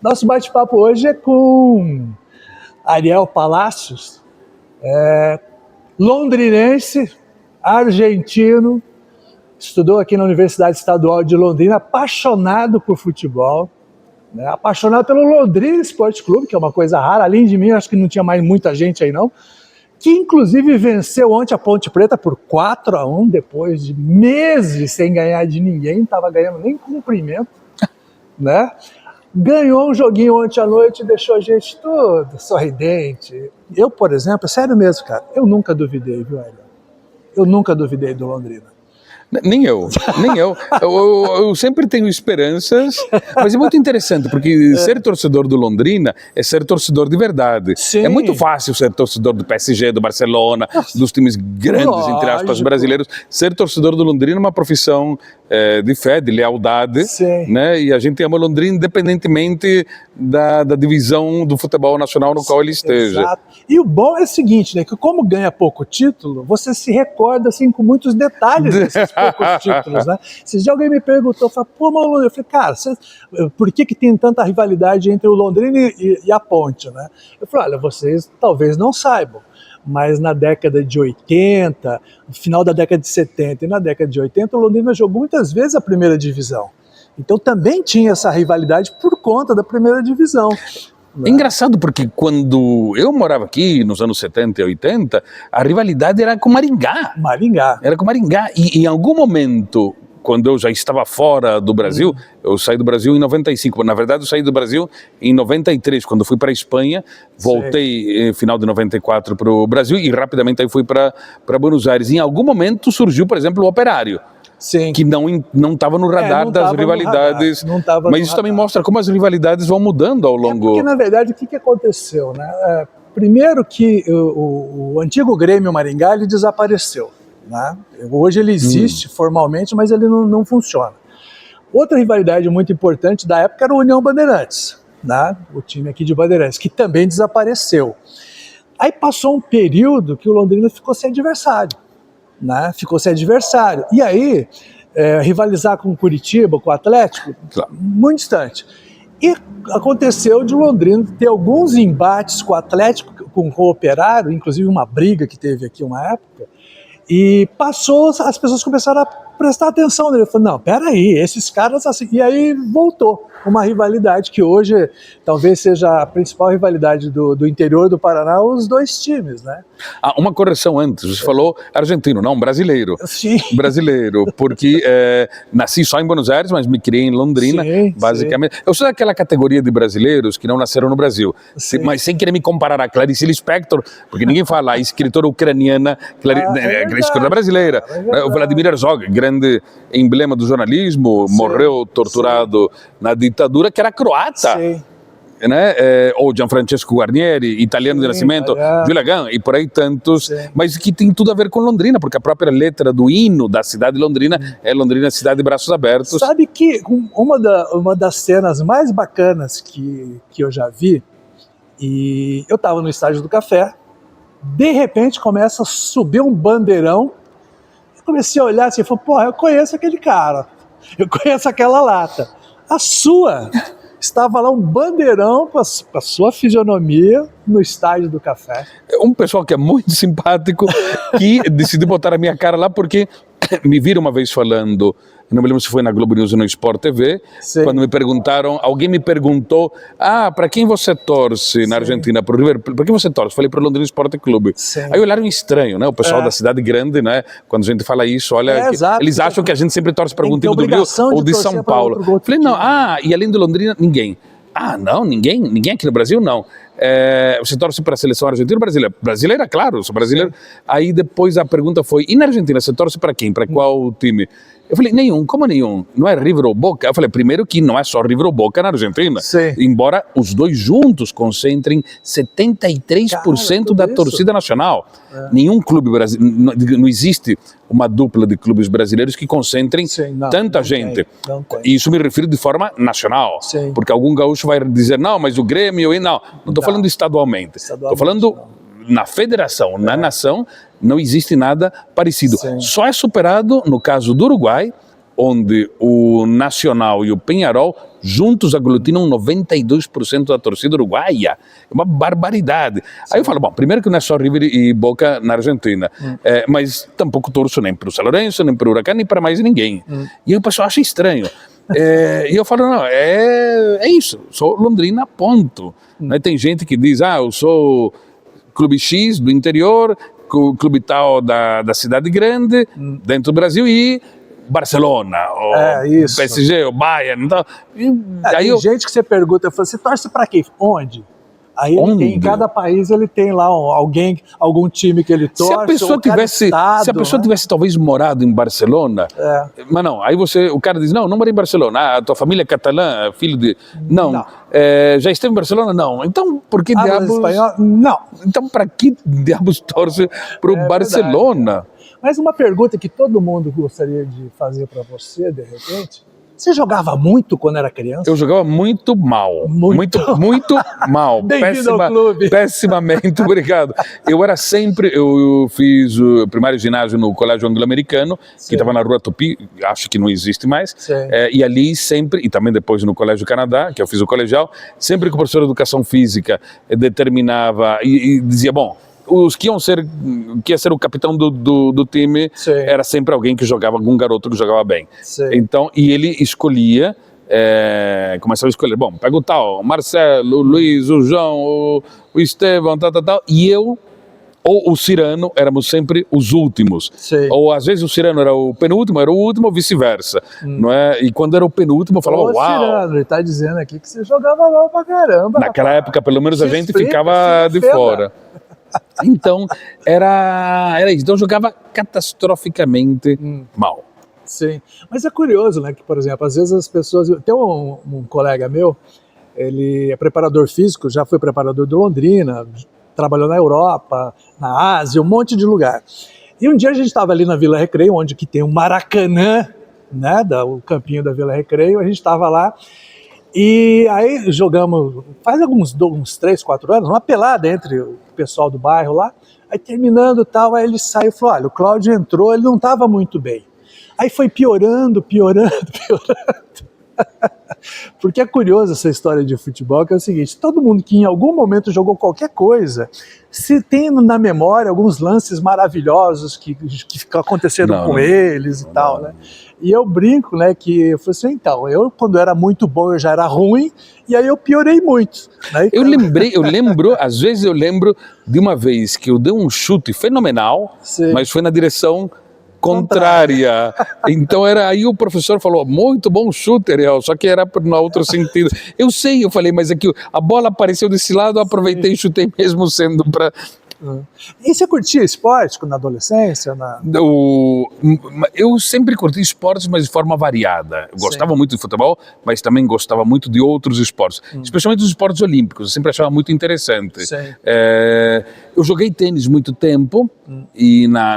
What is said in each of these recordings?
Nosso bate-papo hoje é com Ariel Palacios, londrinense, argentino, estudou aqui na Universidade Estadual de Londrina, apaixonado por futebol, né? Apaixonado pelo Londrina Esporte Clube, que é uma coisa rara, além de mim, acho que não tinha mais muita gente aí não, que inclusive venceu ontem a Ponte Preta por 4-1, depois de meses sem ganhar de ninguém, não estava ganhando nem cumprimento, né? Ganhou um joguinho ontem à noite e deixou a gente todo sorridente. Eu, por exemplo, sério mesmo, cara, eu nunca duvidei, viu, Ariel? Eu nunca duvidei do Londrina. Nem eu. Eu sempre tenho esperanças, mas é muito interessante, porque ser torcedor do Londrina é ser torcedor de verdade. Sim. É muito fácil ser torcedor do PSG, do Barcelona, dos times grandes, entre aspas, brasileiros. Ser torcedor do Londrina é uma profissão de fé, de lealdade, né? E a gente ama o Londrina independentemente da divisão do futebol nacional no qual ele esteja. Exato. E o bom é o seguinte, né, que como ganha pouco título, você se recorda assim com muitos detalhes desses poucos títulos, né? Se alguém me perguntou, pô, Londrina, eu falei, cara, por que tem tanta rivalidade entre o Londrina e a Ponte, né? Eu falei, olha, vocês talvez não saibam, mas na década de 80, no final da década de 70 e na década de 80, o Londrina jogou muitas vezes a primeira divisão. Então também tinha essa rivalidade por conta da primeira divisão. É engraçado porque quando eu morava aqui nos anos 70 e 80, a rivalidade era com Maringá. Era com Maringá. E em algum momento, quando eu já estava fora do Brasil, eu saí do Brasil em 95, na verdade eu saí do Brasil em 93, quando fui para a Espanha, voltei final de 94 para o Brasil e rapidamente aí fui para Buenos Aires. Em algum momento surgiu, por exemplo, o Operário. Sim. Que não estava no radar das rivalidades, mas isso também mostra como as rivalidades vão mudando ao longo... Porque, na verdade, o que aconteceu, né? Primeiro que o antigo Grêmio Maringá, ele desapareceu, né? Hoje ele existe formalmente, mas ele não funciona. Outra rivalidade muito importante da época era o União Bandeirantes, né? O time aqui de Bandeirantes, que também desapareceu. Aí passou um período que o Londrina ficou sem adversário. Né? Ficou sem adversário. E aí, rivalizar com o Curitiba, com o Atlético, muito distante. E aconteceu de Londrina ter alguns embates com o Atlético, com o Operário, inclusive uma briga que teve aqui uma época, e as pessoas começaram a prestar atenção nele. Falei, não, peraí, esses caras assim... E aí voltou uma rivalidade que hoje talvez seja a principal rivalidade do interior do Paraná, os dois times, né? Uma correção antes, você falou argentino, não, brasileiro. Sim. Brasileiro, porque nasci só em Buenos Aires, mas me criei em Londrina, basicamente. Sim. Eu sou daquela categoria de brasileiros que não nasceram no Brasil, mas sem querer me comparar a Clarice Lispector, porque ninguém fala a escritora ucraniana, a escritora brasileira. O Vladimir Herzog, grande emblema do jornalismo, morreu torturado na ditadura, que era croata. Sim. Né? Ou Gianfrancesco Guarnieri, italiano de nascimento, Gyula Gun e por aí tantos, mas que tem tudo a ver com Londrina, porque a própria letra do hino da cidade de Londrina é Londrina, cidade de braços abertos. Sabe que uma das cenas mais bacanas que eu já vi, e eu estava no estádio do Café, de repente começa a subir um bandeirão, eu comecei a olhar assim, e falei, porra, eu conheço aquele cara, eu conheço aquela lata, a sua... Estava lá um bandeirão com a sua fisionomia no estádio do Café. Um pessoal que é muito simpático, que decidiu botar a minha cara lá porque me viram uma vez falando, não me lembro se foi na Globo News ou no Sport TV, quando me perguntaram, alguém me perguntou, para quem você torce na Argentina? Pro River, para quem você torce? Falei para o Londrina Esporte Clube. Aí olharam estranho, né? O pessoal da cidade grande, né? Quando a gente fala isso, olha, eles acham que a gente sempre torce para algum time do Rio ou de São Paulo. Falei, não, e além do Londrina, ninguém. Não, ninguém aqui no Brasil, não. Você torce para a seleção argentina ou brasileira? Brasileira, claro, sou brasileiro. Aí depois a pergunta foi, e na Argentina, você torce para quem? Para qual time? Eu falei, nenhum, como nenhum? Não é River ou Boca? Eu falei, primeiro que não é só River ou Boca na Argentina. Embora os dois juntos concentrem 73% da torcida nacional. Nenhum clube brasileiro, não existe uma dupla de clubes brasileiros que concentrem tanta gente. E isso me refiro de forma nacional. Porque algum gaúcho vai dizer, não, mas o Grêmio... Não estou falando estadualmente. Estou falando na federação, na nação, não existe nada parecido. Só é superado no caso do Uruguai onde o Nacional e o Peñarol juntos aglutinam 92% da torcida uruguaia. É uma barbaridade. Aí eu falo, bom, primeiro que não é só River e Boca na Argentina, mas tampouco torço nem para o São Lourenço, nem para o Huracán, nem para mais ninguém. E aí o pessoal acha estranho. E eu falo, não, é isso, sou Londrina, ponto. Tem gente que diz, eu sou clube X do interior, clube tal da cidade grande, dentro do Brasil, e Barcelona, ou PSG, ou Bayern. Então, tem gente que você pergunta, você torce para quem? Onde? Aí em cada país ele tem lá algum time que ele torce. Se a pessoa tivesse talvez morado em Barcelona, mas não, aí o cara diz, não morei em Barcelona, a tua família é catalã, filho de... Não. Já esteve em Barcelona? Não. Então, por que diabos... Espanhol? Não. Então, para que diabos torce para o Barcelona? Verdade. Mas uma pergunta que todo mundo gostaria de fazer para você, de repente... Você jogava muito quando era criança? Eu jogava muito mal. Muito mal. Bem-vindo ao clube. Pessimamente, obrigado. Eu fiz o primário ginásio no Colégio Anglo-Americano, que estava na Rua Tupi, acho que não existe mais. E ali sempre, e também depois no Colégio Canadá, que eu fiz o colegial, sempre que o professor de Educação Física determinava e dizia, bom, os que ia ser o capitão do time era sempre alguém que jogava, algum garoto que jogava bem. Então, e ele escolhia, começava a escolher, bom, pega o tal, o Marcelo, o Luiz, o João, o Estevão, tal, e eu, ou o Cirano, éramos sempre os últimos. Ou às vezes o Cirano era o penúltimo, era o último, ou vice-versa. Não é? E quando era o penúltimo, eu falava, uau! Cirano, ele está dizendo aqui que você jogava mal pra caramba. Naquela época, pelo menos, a gente ficava de fora. Então, era isso. Então, eu jogava catastroficamente mal. Sim, mas é curioso, né, que, por exemplo, às vezes as pessoas... Tem um colega meu, ele é preparador físico, já foi preparador do Londrina, trabalhou na Europa, na Ásia, um monte de lugar. E um dia a gente estava ali na Vila Recreio, onde que tem um Maracanã, né, o campinho da Vila Recreio, a gente estava lá, e aí jogamos, faz uns 3, 4 anos, uma pelada entre o pessoal do bairro lá, aí terminando e tal, aí ele saiu e falou, olha, o Cláudio entrou, ele não estava muito bem. Aí foi piorando. Porque é curioso essa história de futebol, que é o seguinte, todo mundo que em algum momento jogou qualquer coisa, se tem na memória alguns lances maravilhosos que aconteceram com eles e tal, né? E eu brinco, né, que eu falei assim, então, eu quando era muito bom eu já era ruim, e aí eu piorei muito. Né? Às vezes eu lembro de uma vez que eu dei um chute fenomenal, mas foi na direção contrária. Então aí o professor falou, muito bom chute, Ariel, só que era no outro sentido. Eu sei, eu falei, mas aqui a bola apareceu desse lado, eu aproveitei e chutei mesmo sendo para... E você curtia esporte na adolescência? Eu sempre curti esportes, mas de forma variada. Eu gostava muito de futebol, mas também gostava muito de outros esportes, especialmente os esportes olímpicos. Eu sempre achava muito interessante. Eu joguei tênis muito tempo e na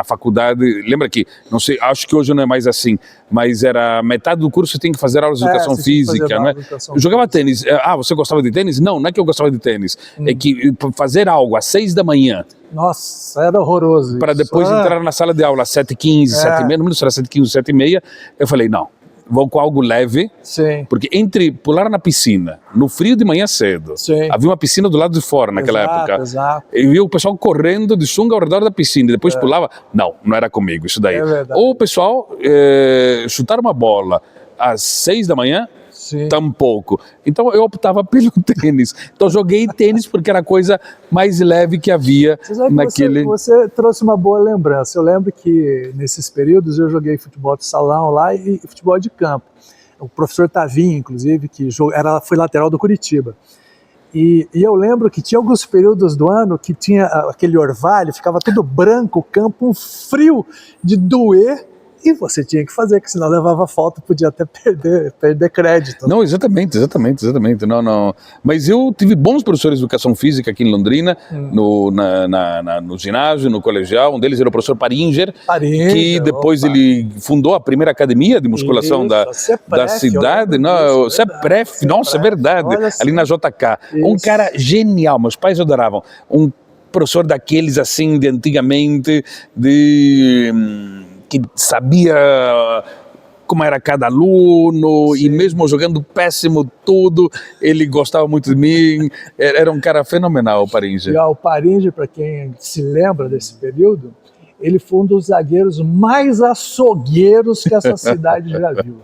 faculdade, lembra que, não sei, acho que hoje não é mais assim, mas era metade do curso tinha que fazer aulas de educação física, não é? Eu jogava tênis. Você gostava de tênis? Não é que eu gostava de tênis. É que fazer algo às 6 da manhã. Nossa, era horroroso. Para depois entrar na sala de aula às 7h15, 7h30, no menos era 7h15, 7h30. Eu falei, não, vou com algo leve, porque entre pular na piscina, no frio de manhã cedo, havia uma piscina do lado de fora naquela época, eu via o pessoal correndo de sunga ao redor da piscina, e depois pulava, não era comigo isso daí. Ou o pessoal chutar uma bola às 6 da manhã, tampouco. Então eu optava pelo tênis. Então joguei tênis porque era a coisa mais leve que havia naquele... Você trouxe uma boa lembrança. Eu lembro que nesses períodos eu joguei futebol de salão lá e futebol de campo. O professor Tavinho, inclusive, que foi lateral do Curitiba. E eu lembro que tinha alguns períodos do ano que tinha aquele orvalho, ficava tudo branco, o campo, um frio de doer. E você tinha que fazer, que senão levava falta, podia até perder crédito. Não, exatamente. Não. Mas eu tive bons professores de educação física aqui em Londrina, no ginásio, no colegial. Um deles era o professor Paringer, que depois ele fundou a primeira academia de musculação da cidade. CEPREF, nossa, é verdade, ali na JK. Um cara genial, meus pais adoravam. Um professor daqueles assim, de antigamente, que sabia como era cada aluno, e mesmo jogando péssimo tudo, ele gostava muito de mim. Era um cara fenomenal, o Paringe. E o Paringe, para quem se lembra desse período, ele foi um dos zagueiros mais açougueiros que essa cidade já viu,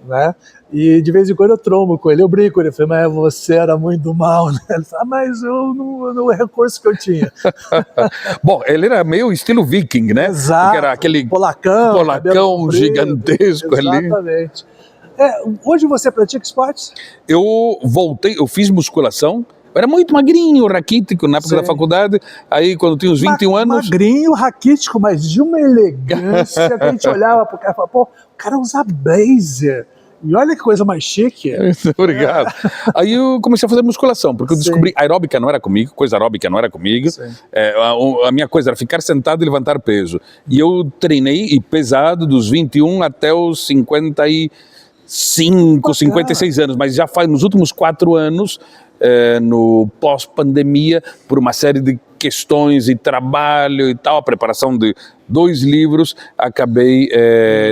né? E de vez em quando eu trombo com ele, eu brinco com ele, falei, mas você era muito mal, né? Ele fala, mas eu não é recurso que eu tinha. Bom, ele era meio estilo viking, né? Exato. Porque era aquele polacão gigantesco ali. Exatamente. Hoje você pratica esportes? Eu fiz musculação. Eu era muito magrinho, raquítico na época da faculdade. Aí, quando tinha uns 21 anos... Magrinho, raquítico, mas de uma elegância que a gente olhava pro cara e falava, pô, o cara usa blazer. E olha que coisa mais chique. Obrigado. Aí eu comecei a fazer musculação, porque eu descobri aeróbica não era comigo, coisa aeróbica não era comigo. A minha coisa era ficar sentado e levantar peso. E eu treinei pesado dos 21 até os 55, 56 anos, mas já faz nos últimos 4 anos, no pós-pandemia, por uma série de questões e trabalho e tal, a preparação de 2 livros, acabei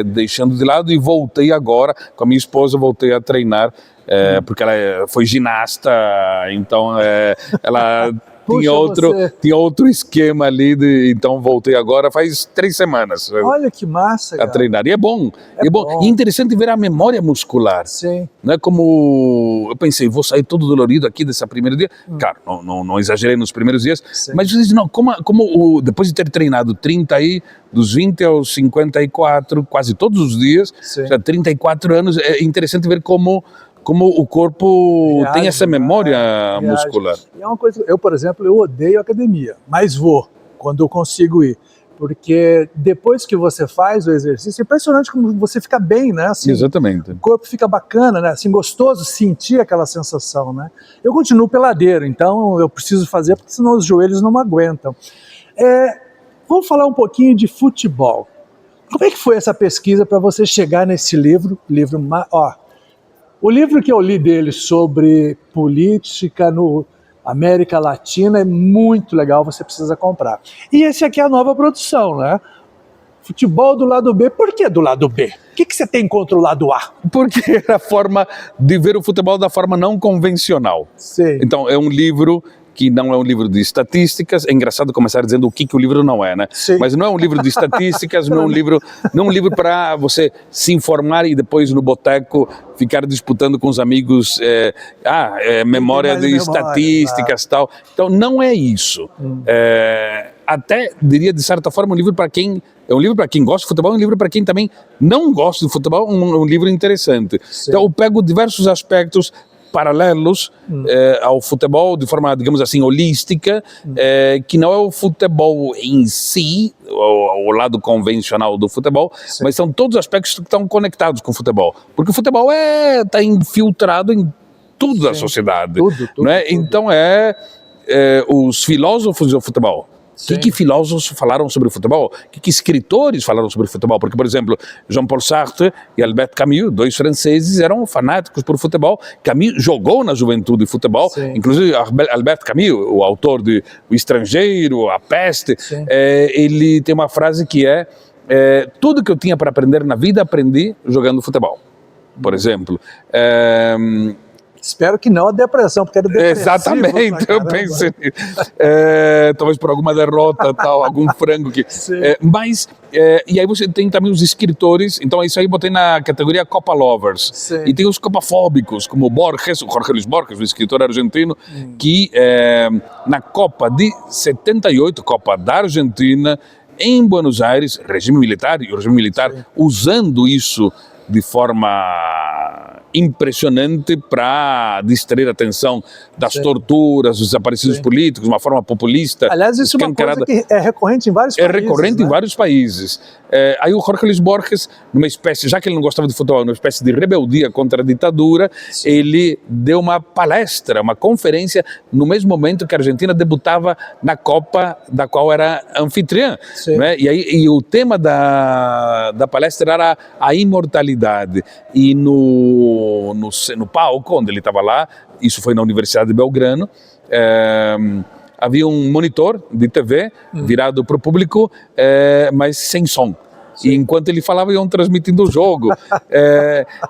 deixando de lado e voltei agora, com a minha esposa, voltei a treinar, porque ela foi ginasta, então ela tinha outro esquema ali, então voltei agora, faz 3 semanas. Olha que massa, a treinar, e é bom. E é interessante ver a memória muscular. Sim. Não é como, eu pensei, vou sair todo dolorido aqui desse primeiro dia, claro, não exagerei nos primeiros dias, mas não, como depois de ter treinado dos 20 aos 54, quase todos os dias, já 34 anos, é interessante ver como o corpo tem essa memória muscular. E é uma coisa, eu, por exemplo, eu odeio academia, mas vou, quando eu consigo ir. Porque depois que você faz o exercício, é impressionante como você fica bem, né? Assim, exatamente. O corpo fica bacana, né? Assim, gostoso sentir aquela sensação, né? Eu continuo peladeiro, então eu preciso fazer, porque senão os joelhos não me aguentam. Vamos falar um pouquinho de futebol. Como é que foi essa pesquisa para você chegar nesse livro? O livro que eu li dele sobre política no América Latina é muito legal, você precisa comprar. E esse aqui é a nova produção, né? Futebol do lado B. Por que do lado B? O que você tem contra o lado A? Porque é a forma de ver o futebol da forma não convencional. Sim. Então, é um livro que não é um livro de estatísticas. É engraçado começar dizendo o que o livro não é, né? Sim. Mas não é um livro de estatísticas, não é um livro para você se informar e depois no boteco ficar disputando com os amigos memória de estatísticas e tal. Então não é isso. Até diria de certa forma um livro para quem gosta de futebol, um livro para quem também não gosta de futebol, um livro interessante. Sim. Então eu pego diversos aspectos paralelos ao futebol de forma, digamos assim, holística, que não é o futebol em si, o lado convencional do futebol, mas são todos os aspectos que estão conectados com o futebol. Porque o futebol está infiltrado em tudo da sociedade. Tudo, né? Tudo. Então os filósofos do futebol. O que filósofos falaram sobre o futebol? O que escritores falaram sobre o futebol? Porque, por exemplo, Jean-Paul Sartre e Albert Camus, 2 franceses, eram fanáticos por futebol. Camus jogou na juventude de futebol, inclusive Albert Camus, o autor de O Estrangeiro, A Peste, ele tem uma frase que tudo que eu tinha para aprender na vida, aprendi jogando futebol, por exemplo. Espero que não a depressão, porque era depressivo. Exatamente, eu pensei nisso. Talvez por alguma derrota, algum frango que... e aí você tem também os escritores, então isso aí botei na categoria Copa Lovers. Sim. E tem os copafóbicos, como Borges, o Jorge Luis Borges, o escritor argentino, que na Copa de 78, Copa da Argentina, em Buenos Aires, regime militar, usando isso de forma impressionante para distrair a atenção das torturas, dos desaparecidos políticos, uma forma populista. Aliás, isso é uma coisa que é recorrente em vários países. É recorrente em vários países. Aí o Jorge Luis Borges, numa espécie, já que ele não gostava de futebol, numa espécie de rebeldia contra a ditadura, ele deu uma palestra, uma conferência, no mesmo momento que a Argentina debutava na Copa, da qual era anfitriã. Né? E o tema da palestra era a imortalidade. E no palco, onde ele estava lá, isso foi na Universidade de Belgrano, havia um monitor de TV virado para o público, mas sem som. e enquanto ele falava iam transmitindo o jogo.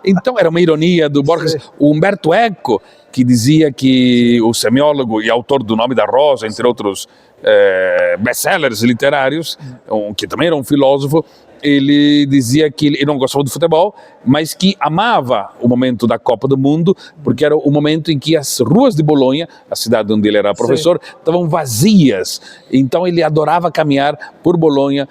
Então era uma ironia do Borges. O Umberto Eco, que dizia que o semiólogo e autor do Nome da Rosa, entre outros best-sellers literários, que também era um filósofo, ele dizia que ele não gostava do futebol, mas que amava o momento da Copa do Mundo, porque era o momento em que as ruas de Bolonha, a cidade onde ele era professor, estavam vazias. Então ele adorava caminhar por Bolonha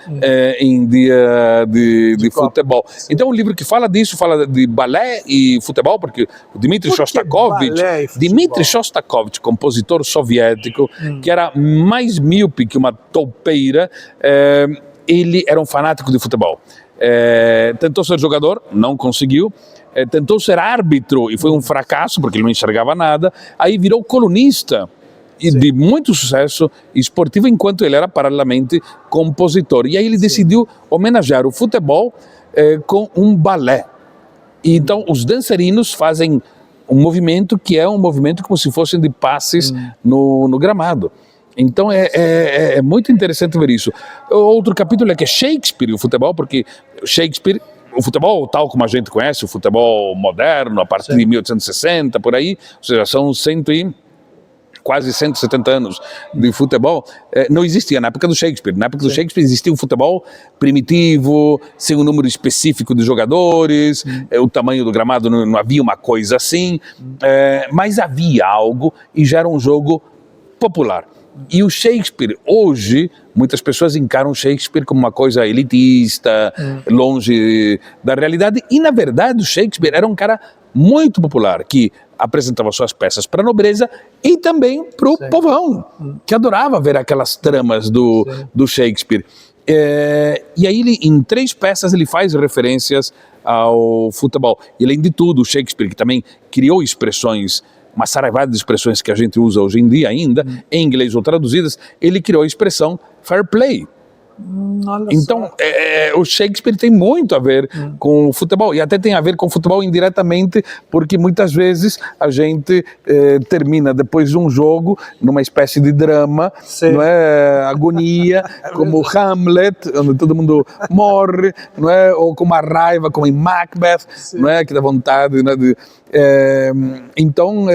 em dia de futebol. Então é um livro que fala disso, fala de balé e futebol, porque o Dmitri Shostakovich, compositor soviético, que era mais míope que uma toupeira, ele era um fanático de futebol. Tentou ser jogador, não conseguiu. Tentou ser árbitro e foi um fracasso, porque ele não enxergava nada. Aí virou colunista de muito sucesso esportivo, enquanto ele era paralelamente compositor. E aí ele decidiu homenagear o futebol com um balé. E então os dançarinos fazem um movimento que é um movimento como se fossem de passes no gramado. Então é muito interessante ver isso. Outro capítulo é que é Shakespeare e o futebol, porque Shakespeare, o futebol tal como a gente conhece, o futebol moderno, a partir de 1860, por aí, ou seja, são quase 170 anos de futebol, não existia na época do Shakespeare. Na época do Shakespeare existia um futebol primitivo, sem um número específico de jogadores, o tamanho do gramado não havia uma coisa assim, mas havia algo e já era um jogo popular. E o Shakespeare, hoje, muitas pessoas encaram o Shakespeare como uma coisa elitista, longe da realidade, e na verdade o Shakespeare era um cara muito popular, que apresentava suas peças para a nobreza e também para o povão, que adorava ver aquelas tramas do Shakespeare. E aí, em 3 peças, ele faz referências ao futebol. E além de tudo, o Shakespeare, que também criou expressões, uma saraivada de expressões que a gente usa hoje em dia ainda, em inglês ou traduzidas, ele criou a expressão fair play. Então, o Shakespeare tem muito a ver com o futebol, e até tem a ver com o futebol indiretamente, porque muitas vezes a gente termina depois de um jogo numa espécie de drama, não é? Agonia, como Hamlet, onde todo mundo morre, não é? Ou com uma raiva, como em Macbeth, não é? Que dá vontade, né, de... Então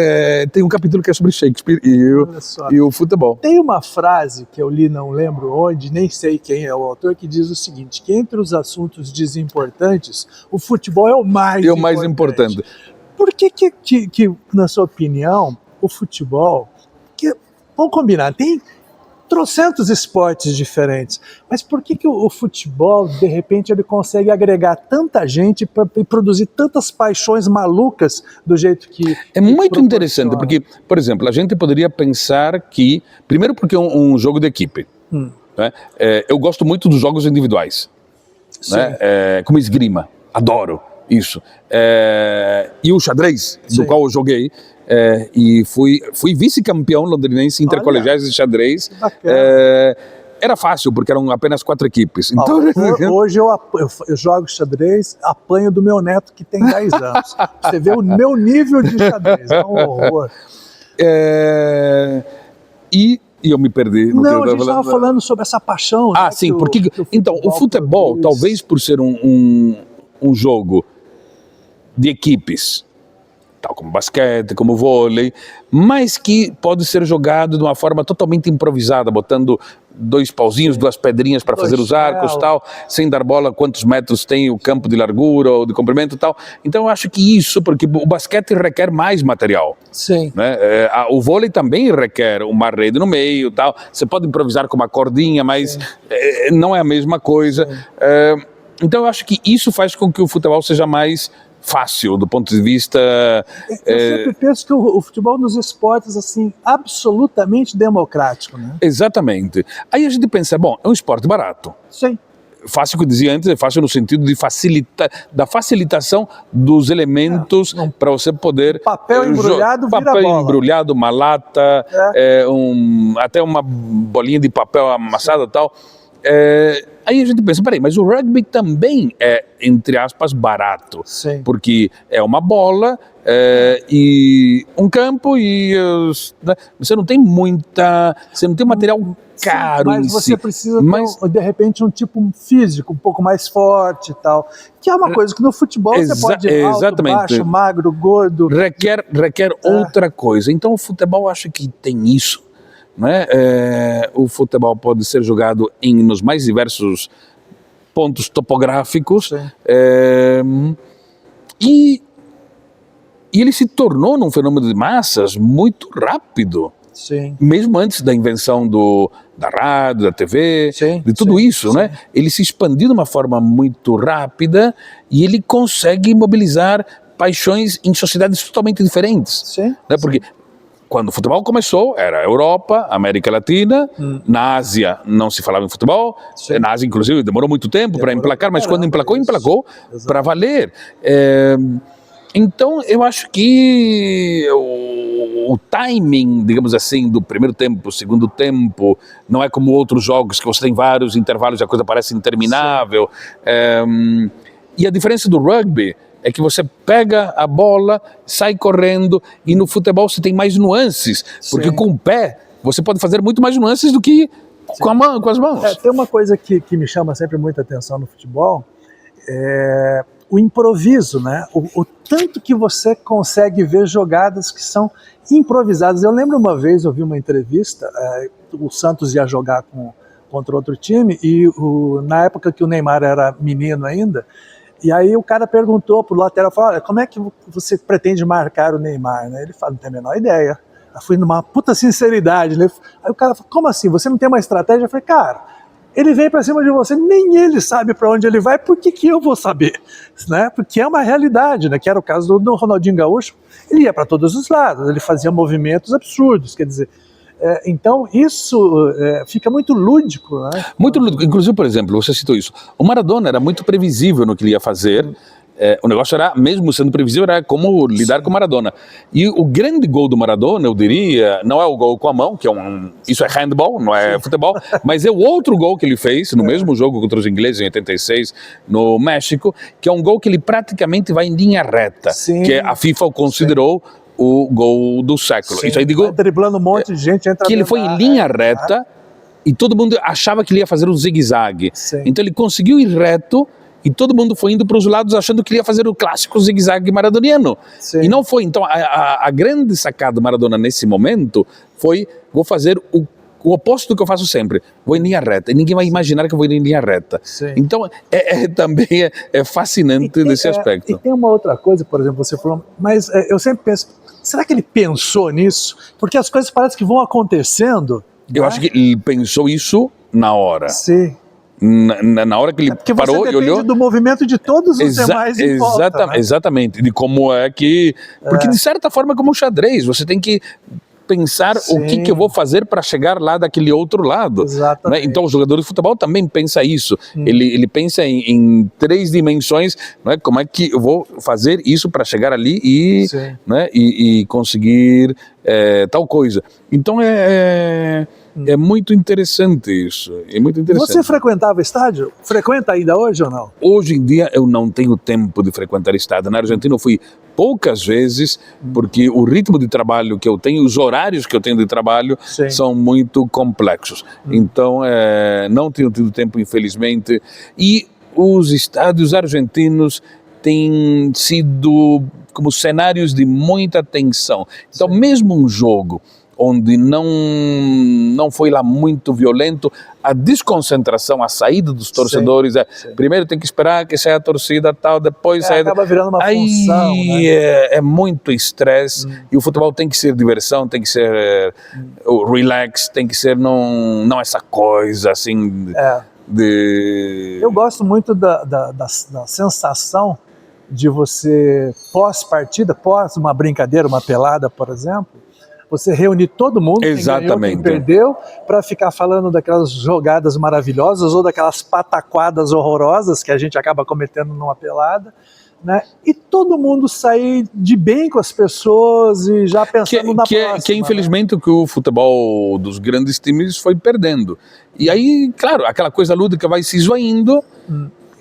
tem um capítulo que é sobre Shakespeare e o futebol. Tem uma frase que eu li, não lembro onde, nem sei quem é o autor, que diz o seguinte, que entre os assuntos desimportantes, o futebol é o mais importante. Por que, na sua opinião, o futebol, vamos combinar, tem trocentos esportes diferentes, mas por que o futebol, de repente, ele consegue agregar tanta gente e produzir tantas paixões malucas do jeito que... É muito interessante, porque, por exemplo, a gente poderia pensar que, primeiro porque é um jogo de equipe, né? Eu gosto muito dos jogos individuais, né? Como esgrima, adoro isso. E o xadrez, do qual eu joguei, e fui vice-campeão londrinense intercolegiais de xadrez. Era fácil, porque eram apenas 4 equipes. Então... Hoje eu jogo xadrez, apanho do meu neto que tem 10 anos. Você vê o meu nível de xadrez, é um horror. E eu me perdi. Não, a gente estava falando sobre essa paixão. Ah, né, sim, porque... Então, o futebol, talvez por ser um jogo de equipes, tal como basquete, como vôlei, mas que pode ser jogado de uma forma totalmente improvisada, botando 2 pauzinhos, 2 pedrinhas para fazer os arcos, tal, sem dar bola quantos metros tem o campo de largura ou de comprimento, tal. Então eu acho que isso, porque o basquete requer mais material. Sim. Né? O vôlei também requer uma rede no meio, tal. Você pode improvisar com uma cordinha, mas não é a mesma coisa. Então eu acho que isso faz com que o futebol seja mais fácil do ponto de vista... Eu sempre penso que o futebol nos esportes, assim, absolutamente democrático, né? Exatamente. Aí a gente pensa, bom, é um esporte barato. Sim. Fácil, que eu dizia antes, é fácil no sentido de da facilitação dos elementos para você poder... Papel embrulhado vira papel bola. Embrulhado, uma lata, até uma bolinha de papel amassada e tal. Aí a gente pensa, peraí, mas o rugby também é, entre aspas, barato. Sim. Porque é uma bola e um campo e né, você não tem material caro. Mas você precisa ter, de repente, um tipo físico um pouco mais forte e tal. Que é uma coisa que no futebol você pode ir alto, baixo, magro, gordo. Requer outra coisa. Então o futebol acho que tem isso. Né? O futebol pode ser jogado nos mais diversos pontos topográficos. E ele se tornou num fenômeno de massas muito rápido. Sim. Mesmo antes da invenção da rádio, da TV, de tudo isso, né? Ele se expandiu de uma forma muito rápida e ele consegue mobilizar paixões em sociedades totalmente diferentes. Né? Porque quando o futebol começou, era Europa, América Latina, na Ásia não se falava em futebol, na Ásia inclusive demorou muito tempo para emplacar, mas quando emplacou para valer. Então eu acho que o timing, digamos assim, do primeiro tempo, segundo tempo, não é como outros jogos que você tem vários intervalos e a coisa parece interminável. E a diferença do rugby é que você pega a bola, sai correndo, e no futebol você tem mais nuances, porque com o pé você pode fazer muito mais nuances do que com as mãos. Tem uma coisa que me chama sempre muita atenção no futebol, o improviso, né? O tanto que você consegue ver jogadas que são improvisadas. Eu lembro uma vez, eu vi uma entrevista, o Santos ia jogar contra outro time, e na época que o Neymar era menino ainda, e aí o cara perguntou pro lateral, falou, olha, como é que você pretende marcar o Neymar? Né? Ele falou, não tem a menor ideia. Eu fui numa puta sinceridade, né? Aí o cara falou, como assim, você não tem uma estratégia? Eu falei, cara, ele vem para cima de você, nem ele sabe para onde ele vai, por que eu vou saber? Né? Porque é uma realidade, né? Que era o caso do Ronaldinho Gaúcho, ele ia para todos os lados, ele fazia movimentos absurdos, quer dizer, então isso fica muito lúdico, né? Muito lúdico, inclusive, por exemplo, você citou isso, o Maradona era muito previsível no que ele ia fazer. O negócio era, mesmo sendo previsível, era como lidar com o Maradona. E o grande gol do Maradona, eu diria, não é o gol com a mão, que isso é handball, não é futebol, mas é o outro gol que ele fez no mesmo jogo contra os ingleses em 86, no México, que é um gol que ele praticamente vai em linha reta, que a FIFA o considerou o gol do século. Isso aí digo, vai driblando um monte de gente, entra que ele foi em linha reta e todo mundo achava que ele ia fazer um zigue-zague. Então ele conseguiu ir reto e todo mundo foi indo para os lados achando que ele ia fazer o clássico zigue-zague maradoniano. E não foi. Então a grande sacada do Maradona nesse momento foi, vou fazer o oposto do que eu faço sempre, vou em linha reta, e ninguém vai imaginar que eu vou em linha reta. Então também é fascinante nesse aspecto. E tem uma outra coisa, por exemplo, você falou, mas eu sempre penso, será que ele pensou nisso? Porque as coisas parecem que vão acontecendo. Eu acho que ele pensou isso na hora. Na hora que ele parou e olhou, do movimento de todos os demais em volta, né? Exatamente, de como é que... Porque de certa forma é como um xadrez, você tem que pensar o que eu vou fazer para chegar lá daquele outro lado. Né? Então o jogador de futebol também pensa isso, ele pensa em 3 dimensões, né? Como é que eu vou fazer isso para chegar ali né? e conseguir tal coisa. Então é muito interessante isso. É muito interessante. Você frequentava estádio? Frequenta ainda hoje ou não? Hoje em dia eu não tenho tempo de frequentar estádio. Na Argentina eu fui poucas vezes, porque o ritmo de trabalho que eu tenho, os horários que eu tenho de trabalho são muito complexos. Então não tenho tido tempo, infelizmente. E os estádios argentinos têm sido como cenários de muita tensão. Então mesmo um jogo onde não foi lá muito violento, a desconcentração, a saída dos torcedores, primeiro tem que esperar que saia a torcida tal, depois saia... Acaba virando uma função, né? É muito estresse, e o futebol tem que ser diversão, tem que ser relax, tem que ser não essa coisa assim de... Eu gosto muito da sensação de você, pós-partida, pós uma brincadeira, uma pelada, por exemplo, você reunir todo mundo, quem ganhou, quem perdeu, para ficar falando daquelas jogadas maravilhosas ou daquelas pataquadas horrorosas que a gente acaba cometendo numa pelada, né? E todo mundo sair de bem com as pessoas e já pensando na próxima. Que é infelizmente o que o futebol dos grandes times foi perdendo. E aí, claro, aquela coisa lúdica vai se esvaindo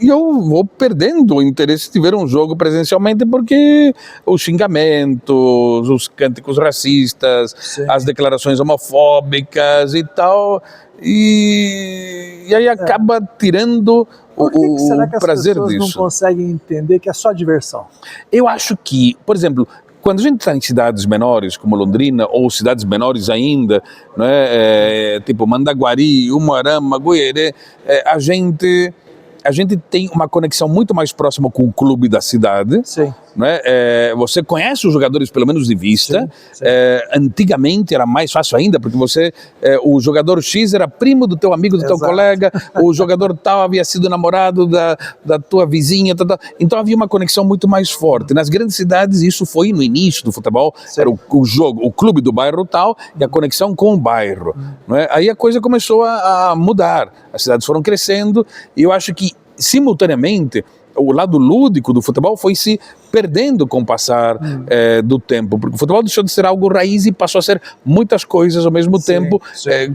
e eu vou perdendo o interesse de ver um jogo presencialmente porque os xingamentos, os cânticos racistas, as declarações homofóbicas e tal, e aí acaba tirando Por que será que as prazer pessoas disso. não conseguem entender que é só diversão? Eu acho que, por exemplo, quando a gente está em cidades menores, como Londrina, ou cidades menores ainda, não é? Tipo Mandaguari, Umuarama, Goiéré, a gente tem uma conexão muito mais próxima com o clube da cidade. Sim. Não é? Você conhece os jogadores pelo menos de vista. Sim. Antigamente era mais fácil ainda, porque o jogador X era primo do teu amigo, do teu colega, o jogador tal havia sido namorado da tua vizinha, tal. Então havia uma conexão muito mais forte. Nas grandes cidades isso foi no início do futebol, era o jogo, o clube do bairro tal e a conexão com o bairro. Não é? Aí a coisa começou a mudar, as cidades foram crescendo e eu acho que simultaneamente o lado lúdico do futebol foi se perdendo com o passar do tempo, porque o futebol deixou de ser algo raiz e passou a ser muitas coisas ao mesmo tempo,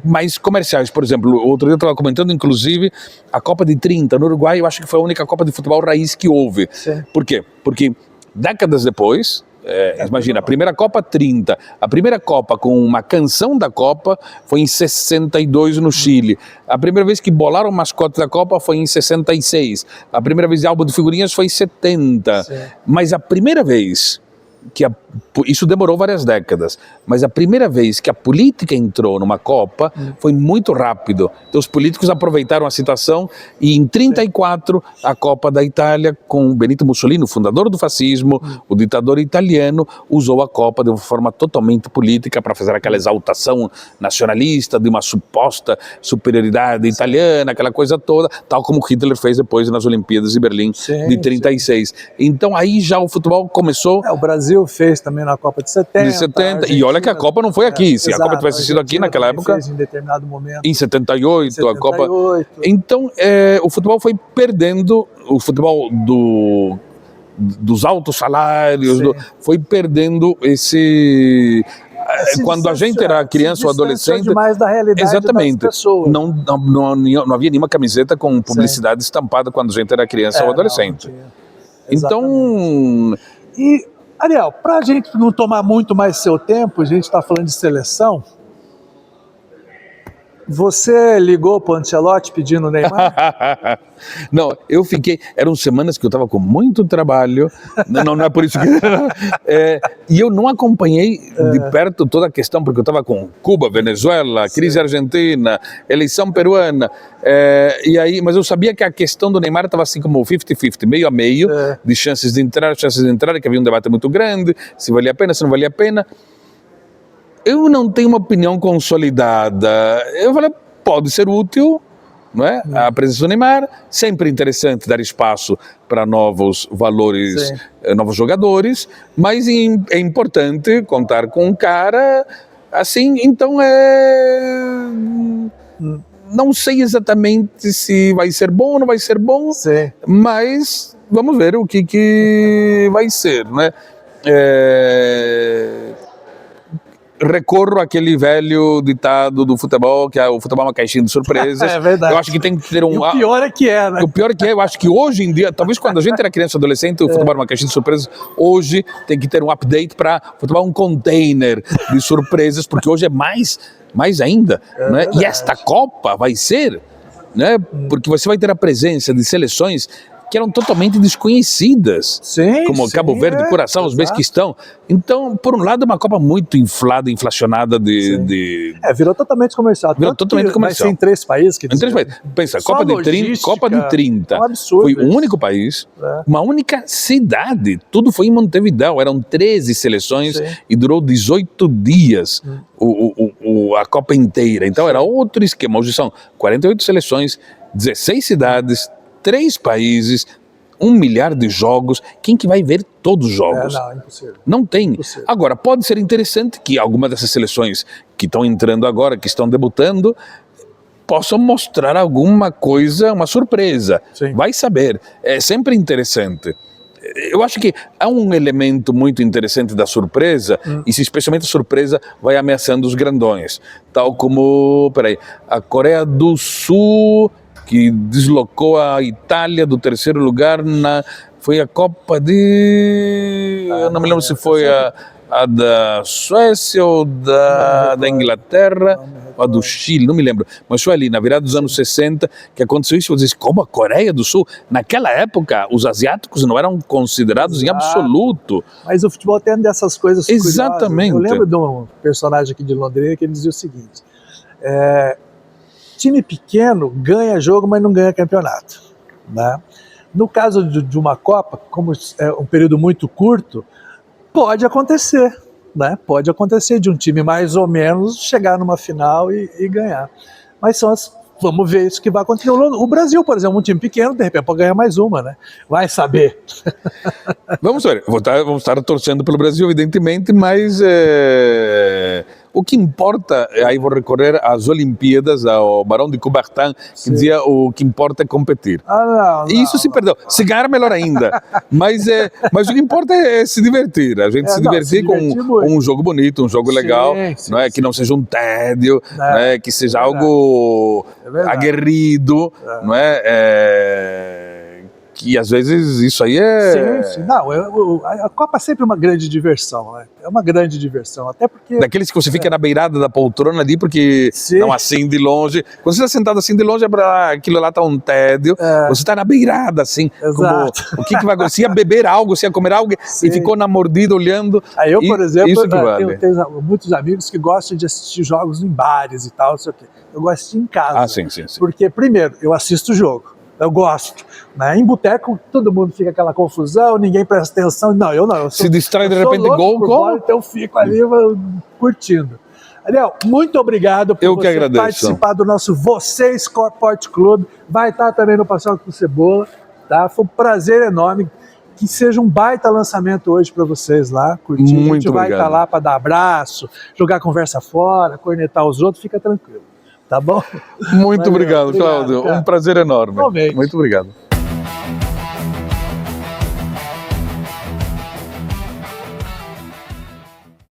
mais comerciais. Por exemplo, outro dia eu estava comentando, inclusive, a Copa de 30 no Uruguai, eu acho que foi a única Copa de futebol raiz que houve. Por quê? Porque décadas depois, imagina, a primeira Copa 30, a primeira Copa com uma canção da Copa foi em 62 no Chile, a primeira vez que bolaram o mascote da Copa foi em 66, a primeira vez de álbum de figurinhas foi em 70, mas a primeira vez que isso demorou várias décadas, mas a primeira vez que a política entrou numa Copa foi muito rápido. Então os políticos aproveitaram a situação e em 34 a Copa da Itália, com Benito Mussolini, o fundador do fascismo, o ditador italiano, usou a Copa de uma forma totalmente política para fazer aquela exaltação nacionalista de uma suposta superioridade italiana, aquela coisa toda, tal como Hitler fez depois nas Olimpíadas de Berlim de 36. Então aí já o futebol começou... O Brasil fez também na Copa de 70. E olha que a Copa não foi aqui. Se a Copa tivesse sido aqui naquela época... Fez em determinado momento. Em 78, a Copa... Então, o futebol foi perdendo, o futebol dos altos salários, foi perdendo esse... Quando a gente era criança ou adolescente, demais da realidade exatamente, das pessoas. Não havia nenhuma camiseta com publicidade estampada quando a gente era criança ou adolescente. Então... E, Ariel, para a gente não tomar muito mais seu tempo, a gente está falando de seleção, você ligou para o Ancelotti pedindo o Neymar? Não, eu fiquei... Eram semanas que eu estava com muito trabalho, não é por isso que... e eu não acompanhei de perto toda a questão, porque eu estava com Cuba, Venezuela, crise argentina, eleição peruana, mas eu sabia que a questão do Neymar estava assim como 50-50, meio a meio, de chances de entrar, que havia um debate muito grande, se valia a pena, se não valia a pena. Eu não tenho uma opinião consolidada. Eu falei, pode ser útil, não é? A presença do Neymar, sempre interessante dar espaço para novos valores, novos jogadores, mas é importante contar com um cara assim, então não sei exatamente se vai ser bom ou não vai ser bom, mas vamos ver o que vai ser, né? Recorro àquele velho ditado do futebol, que o futebol é uma caixinha de surpresas. É verdade. Eu acho que tem que ter um... E o pior é que é, né? O pior é que eu acho que hoje em dia, talvez quando a gente era criança e adolescente, o futebol era uma caixinha de surpresas, hoje tem que ter um update para o futebol um container de surpresas, porque hoje é mais ainda, né? E esta Copa vai ser, né? Porque você vai ter a presença de seleções que eram totalmente desconhecidas, como Cabo Verde, Curaçao, os Uzbequistão. Então, por um lado, é uma Copa muito inflada, inflacionada virou totalmente comercial. Virou totalmente comercial. Vai ser em 3 países. Em 3 países. Pensa, Copa de 30 foi um único país, uma única cidade. Tudo foi em Montevidéu. Eram 13 seleções e durou 18 dias a Copa inteira. Então, era outro esquema. Hoje são 48 seleções, 16 cidades, 3 países, 1 milhar de jogos. Quem que vai ver todos os jogos? Não, é impossível. Não tem. Impossível. Agora, pode ser interessante que alguma dessas seleções que estão entrando agora, que estão debutando, possam mostrar alguma coisa, uma surpresa. Vai saber. É sempre interessante. eu acho que há um elemento muito interessante da surpresa, e se especialmente a surpresa vai ameaçando os grandões, tal como, a Coreia do Sul, que deslocou a Itália do 3º lugar foi a Copa de... eu não me lembro se foi a da Suécia ou da Inglaterra, ou a do Chile, não me lembro, mas foi ali, na virada dos anos 60, que aconteceu isso. Você diz, como a Coreia do Sul? Naquela época, os asiáticos não eram considerados em absoluto. Mas o futebol tem dessas coisas Exatamente. curiosas. Eu lembro de um personagem aqui de Londrina que ele dizia o seguinte, time pequeno ganha jogo, mas não ganha campeonato, né? No caso de uma Copa, como é um período muito curto, pode acontecer, né? Pode acontecer de um time mais ou menos chegar numa final e ganhar. Mas vamos ver isso que vai acontecer. O Brasil, por exemplo, um time pequeno, de repente pode ganhar mais uma, né? Vai saber. Vamos ver, vamos estar torcendo pelo Brasil, evidentemente, mas o que importa, aí vou recorrer às Olimpíadas, ao Barão de Coubertin, que dizia o que importa é competir. Isso se perdeu. Se ganhar, melhor ainda. Mas o que importa é se divertir. A gente se divertir com um jogo bonito, um jogo legal, não é? Que não seja um tédio, não é? Que seja algo aguerrido, não é? Que às vezes isso aí Sim. Não, a Copa é sempre uma grande diversão, né? É uma grande diversão, até porque... Daqueles que você fica na beirada da poltrona ali, porque não assim de longe. Quando você está sentado assim de longe, aquilo lá está um tédio. Você está na beirada, assim, como o que vai acontecer? Se ia beber algo, se ia comer algo, e ficou na mordida olhando. Aí eu, por exemplo, isso que vale. tenho muitos amigos que gostam de assistir jogos em bares e tal, não sei o quê. Eu gosto de assistir em casa. Sim. Porque, primeiro, eu assisto o jogo. Eu gosto, né? Em boteco todo mundo fica aquela confusão, ninguém presta atenção. Não, eu não. Se distrai de repente gol. Então eu fico ali curtindo. Ariel, muito obrigado por você participar do nosso Você Sport Clube. Vai estar também no Passeio com Cebola, tá? Foi um prazer enorme. Que seja um baita lançamento hoje para vocês lá, curtir. Muito a gente vai estar lá para dar abraço, jogar conversa fora, cornetar os outros, fica tranquilo. Tá bom? Muito obrigado, Cláudio. Um prazer enorme. Realmente. Muito obrigado.